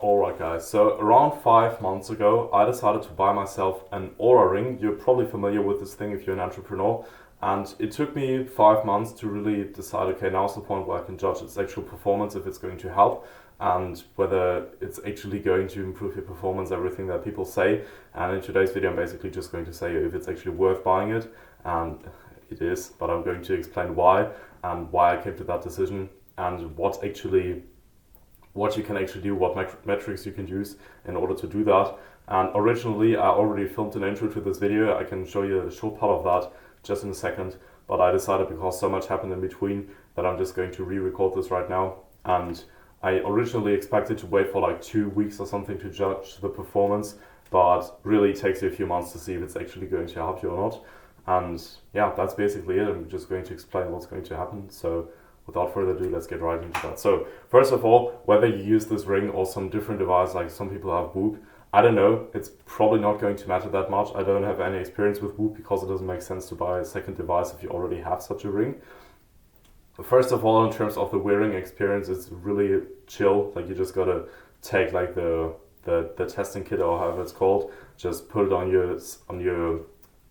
Alright guys, so around 5 months ago I decided to buy myself an Oura ring. You're probably familiar with this thing if you're an entrepreneur. And it took me 5 months to really decide, okay, now's the point where I can judge its actual performance, if it's going to help, and whether it's actually going to improve your performance, everything that people say. And in today's video I'm basically just going to say if it's actually worth buying it, and it is, but I'm going to explain why and why I came to that decision and what you can actually do, what metrics you can use in order to do that. And originally I already filmed an intro to this video. I can show you a short part of that just in a second, but I decided because so much happened in between that I'm just going to re-record this right now. And I originally expected to wait for like 2 weeks or something to judge the performance, but really it takes you a few months to see if it's actually going to help you or not. And yeah, that's basically it. I'm just going to explain what's going to happen. So without further ado, let's get right into that. So first of all, whether you use this ring or some different device, like some people have Whoop, I don't know, it's probably not going to matter that much. I don't have any experience with Whoop because it doesn't make sense to buy a second device if you already have such a ring. First of all, in terms of the wearing experience, it's really chill. Like you just gotta take like the testing kit or however it's called, just put it on your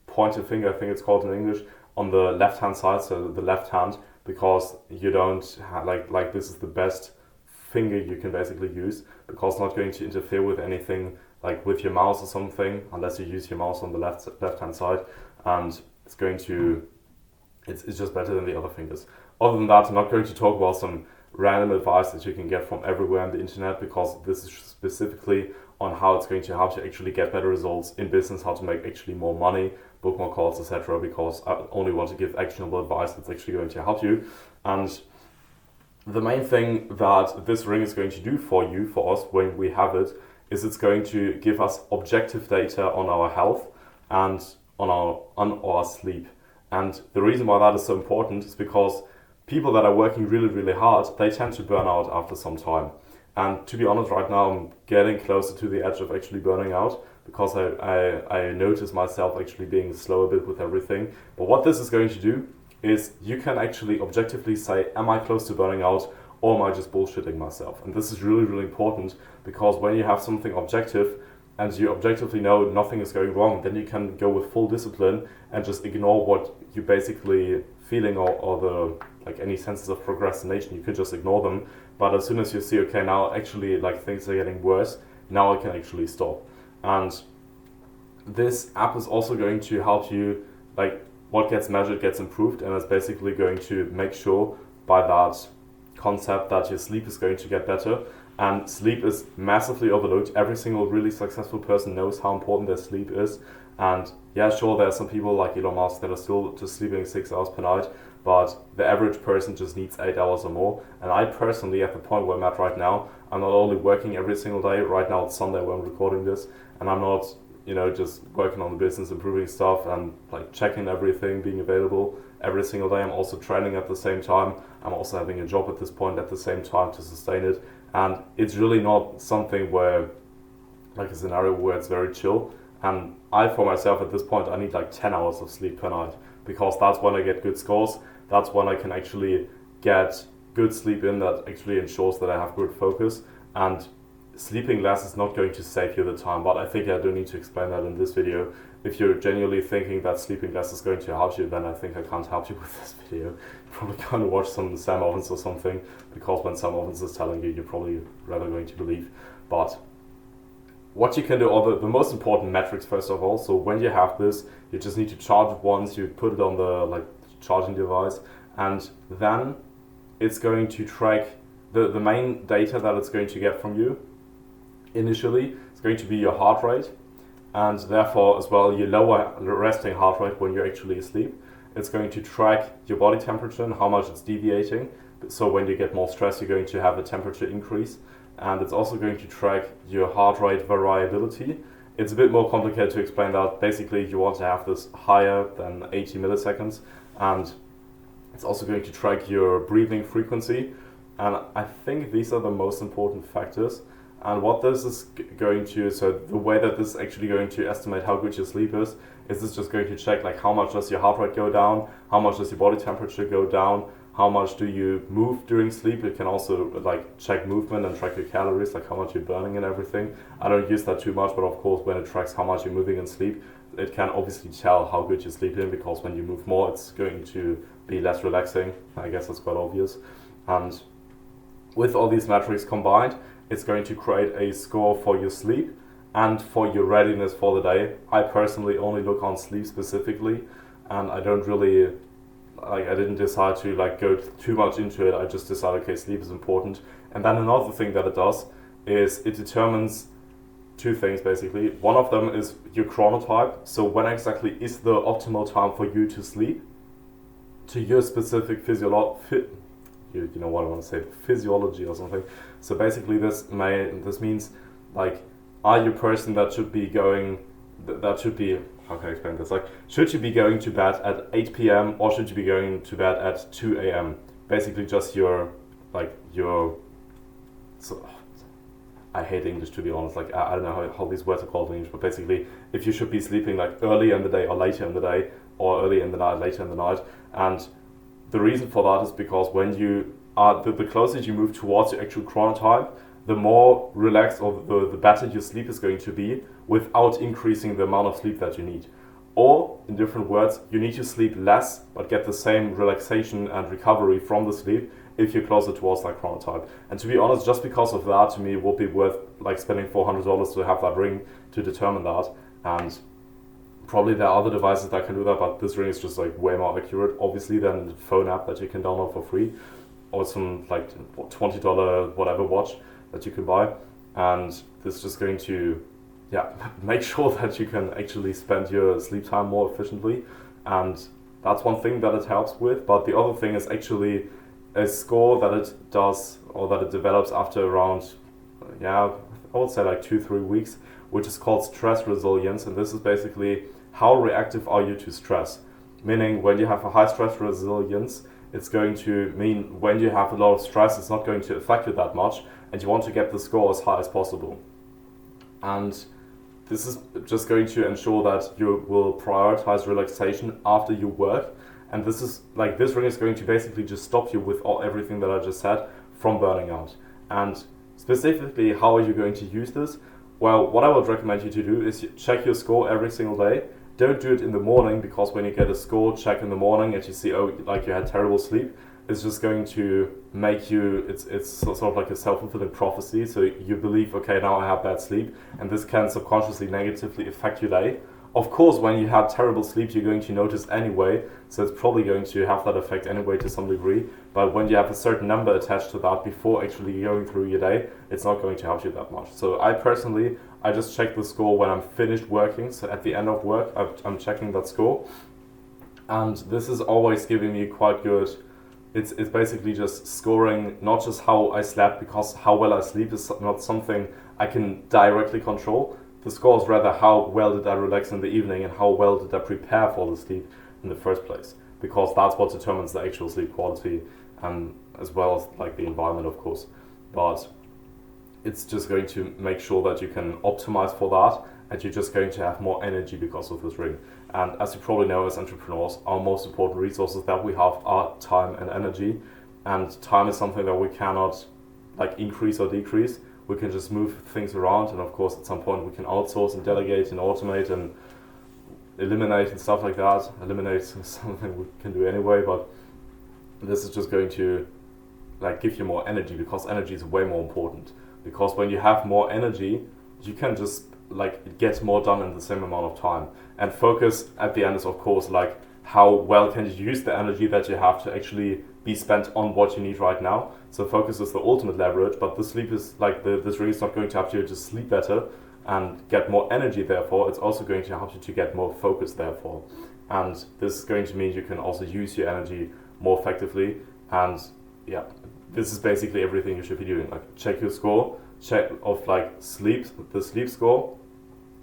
pointer finger, I think it's called in English, on the left hand side, so the left hand, because you don't have, like this is the best finger you can basically use, because it's not going to interfere with anything like with your mouse or something, unless you use your mouse on the left hand side, and it's going to it's just better than the other fingers. Other than that, I'm not going to talk about some random advice that you can get from everywhere on the internet, because this is specifically on how it's going to help you actually get better results in business, how to make actually more money, book more calls, etc. Because I only want to give actionable advice that's actually going to help you. And the main thing that this ring is going to do for you, for us, when we have it, is it's going to give us objective data on our health and on our sleep. And the reason why that is so important is because people that are working really, really hard, they tend to burn out after some time. And to be honest, right now I'm getting closer to the edge of actually burning out, because I notice myself actually being slow a bit with everything. But what this is going to do is you can actually objectively say, am I close to burning out, or am I just bullshitting myself? And this is really, really important, because when you have something objective and you objectively know nothing is going wrong, then you can go with full discipline and just ignore what you basically feeling, or the like any senses of procrastination. You can just ignore them. But as soon as you see, okay, now actually like things are getting worse, now I can actually stop. And this app is also going to help you, like what gets measured gets improved, and it's basically going to make sure by that concept that your sleep is going to get better. And sleep is massively overlooked. Every single really successful person knows how important their sleep is. And yeah, sure, there are some people like Elon Musk that are still just sleeping 6 hours per night, but the average person just needs 8 hours or more. And I personally, at the point where I'm at right now, I'm not only working every single day. Right now it's Sunday when I'm recording this, and I'm not, just working on the business, improving stuff and like checking everything, being available every single day. I'm also training at the same time. I'm also having a job at this point at the same time to sustain it. And it's really not something where, like a scenario where it's very chill. And I, for myself at this point, I need like 10 hours of sleep per night, because that's when I get good scores. That's when I can actually get good sleep in that actually ensures that I have good focus. And sleeping less is not going to save you the time, but I think I don't need to explain that in this video. If you're genuinely thinking that sleeping less is going to help you, then I think I can't help you with this video. You're probably going to watch some Sam Ovens or something, because when Sam Ovens is telling you, you're probably rather going to believe. But what you can do, or the most important metrics first of all, so when you have this, you just need to charge it once, you put it on the charging device, and then it's going to track the main data that it's going to get from you. Initially, it's going to be your heart rate, and therefore as well your lower resting heart rate when you're actually asleep. It's going to track your body temperature and how much it's deviating. So when you get more stress, you're going to have a temperature increase. And it's also going to track your heart rate variability. It's a bit more complicated to explain that. Basically, you want to have this higher than 80 milliseconds. And it's also going to track your breathing frequency. And I think these are the most important factors. And what this is going to, so the way that this is actually going to estimate how good your sleep is this just going to check like how much does your heart rate go down, how much does your body temperature go down, how much do you move during sleep. It can also like check movement and track your calories, like how much you're burning and everything. I don't use that too much, but of course when it tracks how much you're moving in sleep, it can obviously tell how good you're sleeping, because when you move more, it's going to be less relaxing. I guess that's quite obvious. And with all these metrics combined, it's going to create a score for your sleep and for your readiness for the day. I personally only look on sleep specifically, and I don't really, like, I didn't decide to like go too much into it. I just decided, okay, sleep is important. And then another thing that it does is it determines two things basically. One of them is your chronotype. So when exactly is the optimal time for you to sleep to your specific you know what I want to say, physiology or something. So basically this means like, are you a person that should be going, that should be, how can I explain this? Like, should you be going to bed at 8 p.m. or should you be going to bed at 2 a.m.? Basically just so, I hate English, to be honest. Like, I don't know how these words are called in English, but basically if you should be sleeping like early in the day or later in the day, or early in the night, later in the night. And the reason for that is because when you are, the closer you move towards your actual chronotype, the more relaxed or the better your sleep is going to be without increasing the amount of sleep that you need. Or, in different words, you need to sleep less but get the same relaxation and recovery from the sleep if you're closer towards that chronotype. And to be honest, just because of that, to me, it would be worth like spending $400 to have that ring to determine that. And probably there are other devices that can do that, but this ring is just like way more accurate, obviously, than the phone app that you can download for free, or some like $20 whatever watch that you can buy. And this is just going to make sure that you can actually spend your sleep time more efficiently. And that's one thing that it helps with. But the other thing is actually a score that it does, or that it develops after around, I would say like 2-3 weeks, which is called stress resilience. And this is basically how reactive are you to stress. Meaning when you have a high stress resilience, it's going to mean when you have a lot of stress, it's not going to affect you that much, and you want to get the score as high as possible. And this is just going to ensure that you will prioritize relaxation after you work. And this is like, this ring is going to basically just stop you with everything that I just said from burning out. And specifically, how are you going to use this? Well, what I would recommend you to do is check your score every single day. Don't do it in the morning, because when you get a score check in the morning and you see, oh, like you had terrible sleep, it's just going to make you, it's sort of like a self-fulfilling prophecy. So you believe, okay, now I have bad sleep, and this can subconsciously negatively affect your day. Of course, when you have terrible sleep, you're going to notice anyway, so it's probably going to have that effect anyway to some degree. But when you have a certain number attached to that before actually going through your day, it's not going to help you that much. So I just check the score when I'm finished working. So at the end of work, I'm checking that score. And this is always giving me quite good, it's basically just scoring not just how I slept, because how well I sleep is not something I can directly control. The score is rather how well did I relax in the evening and how well did I prepare for the sleep in the first place, because that's what determines the actual sleep quality, and as well as like the environment, of course. But it's just going to make sure that you can optimize for that, and you're just going to have more energy because of this ring. And as you probably know, as entrepreneurs, our most important resources that we have are time and energy. And time is something that we cannot like increase or decrease. We can just move things around, and of course at some point we can outsource and delegate and automate and eliminate and stuff like that. Eliminate is something we can do anyway, but this is just going to like give you more energy, because energy is way more important. Because when you have more energy, you can just like get more done in the same amount of time. And focus at the end is of course like how well can you use the energy that you have to actually be spent on what you need right now. So focus is the ultimate leverage, but the sleep is like this ring is not going to help you to sleep better and get more energy, therefore it's also going to help you to get more focus, therefore. And this is going to mean you can also use your energy more effectively. And this is basically everything you should be doing. Like check your score, check of like the sleep score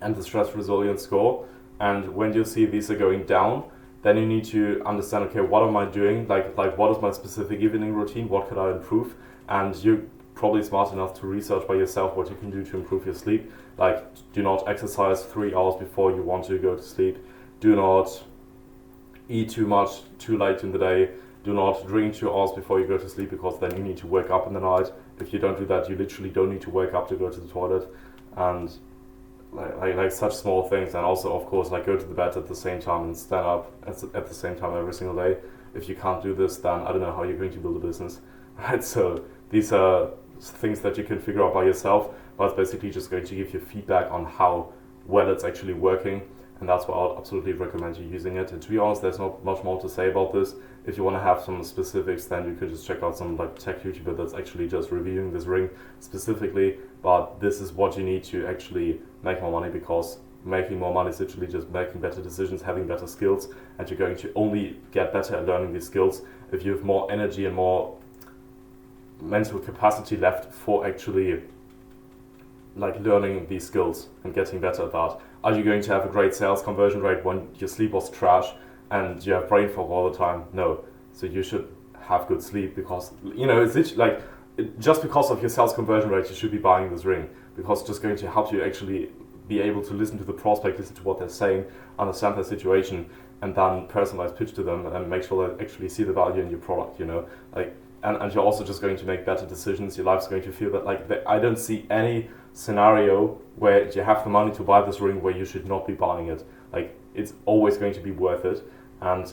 and the stress resilience score. And when you see these are going down, then you need to understand, okay, what am I doing? Like what is my specific evening routine? What could I improve? And you're probably smart enough to research by yourself what you can do to improve your sleep. Like, do not exercise 3 hours before you want to go to sleep. Do not eat too much too late in the day. Do not drink 2 hours before you go to sleep, because then you need to wake up in the night. If you don't do that, you literally don't need to wake up to go to the toilet. And like such small things. And also, of course, like go to the bed at the same time and stand up at the same time every single day. If you can't do this, then I don't know how you're going to build a business, right? So these are things that you can figure out by yourself, but it's basically just going to give you feedback on how well it's actually working. And that's why I'll absolutely recommend you using it. And to be honest, there's not much more to say about this. If you want to have some specifics, then you could just check out some like tech YouTuber that's actually just reviewing this ring specifically. But this is what you need to actually make more money, because making more money is literally just making better decisions, having better skills, and you're going to only get better at learning these skills if you have more energy and more mental capacity left for actually like learning these skills and getting better at that. Are you going to have a great sales conversion rate when your sleep was trash and you have brain fog all the time? No. So you should have good sleep, because it's literally like just because of your sales conversion rate you should be buying this ring, because it's just going to help you actually be able to listen to the prospect, listen to what they're saying, understand their situation, and then personalize pitch to them and make sure they actually see the value in your product, and you're also just going to make better decisions. Your life's going to feel that I don't see any scenario where you have the money to buy this ring where you should not be buying it. Like, it's always going to be worth it. And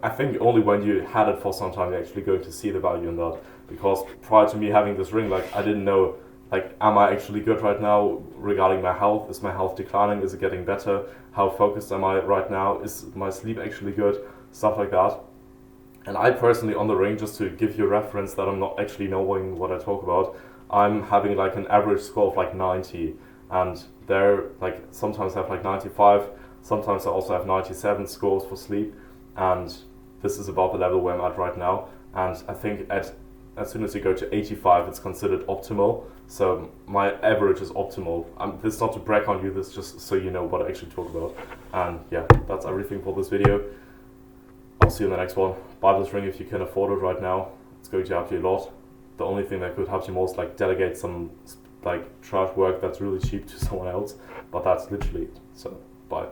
I think only when you had it for some time you're actually going to see the value in that. Because prior to me having this ring, I didn't know, am I actually good right now regarding my health? Is my health declining? Is it getting better? How focused am I right now? Is my sleep actually good? Stuff like that. And I personally, on the ring, just to give you a reference that I'm not actually knowing what I talk about, I'm having an average score of 90, and they're sometimes have 95, sometimes I also have 97 scores for sleep, and this is about the level where I'm at right now. And I think as soon as you go to 85, it's considered optimal. So my average is optimal. This is not to brag on you, this is just so you know what I actually talk about. And yeah, that's everything for this video. I'll see you in the next one. Buy this ring if you can afford it right now. It's going to help you a lot. The only thing that could help you most, delegate some trash work that's really cheap to someone else. But that's literally it. So, bye.